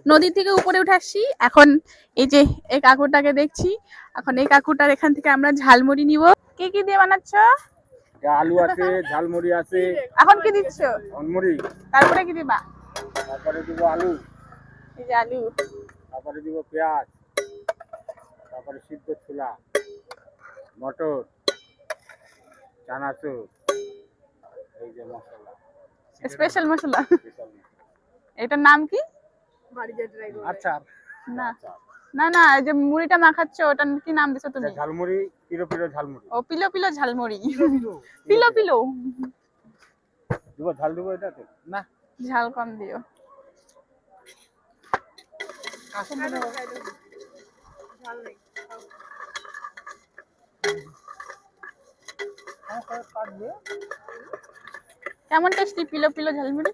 নদী থেকে উপরে উঠে আসছি। এখন এই যে এই কাকুটাকে দেখছি, এখন এই কাকুটার এখান থেকে আমরা ঝালমুড়ি নিব। কি কি দিয়ে বানাচ্ছ? আলু আছে, ঝালমুড়ি আছে। এখন কি দিচ্ছ? ঝালমুড়ি, তারপরে কি দিবা? তারপরে দিব আলু, এই যে আলু, তারপরে দিব পেঁয়াজ, তারপরে সিদ্ধ ছোলা, মটর, চানাচুর, এই যে মশলা, স্পেশাল মশলা। স্পেশাল মশলা। এটার নাম কি? আচ্ছা, না না না, এই যে মুড়িটা মাখাচ্ছ ওটার কি নাম দিছো তুমি? ঝালমুড়ি, পিরো পিরো ঝালমুড়ি। ও পিলো পিলো ঝালমুড়ি। পিলো পিলো। দিব ঝাল দিব এটাতে? না, ঝাল কম দিও। কেমন টেস্টি পিলো পিলো ঝালমুড়ি?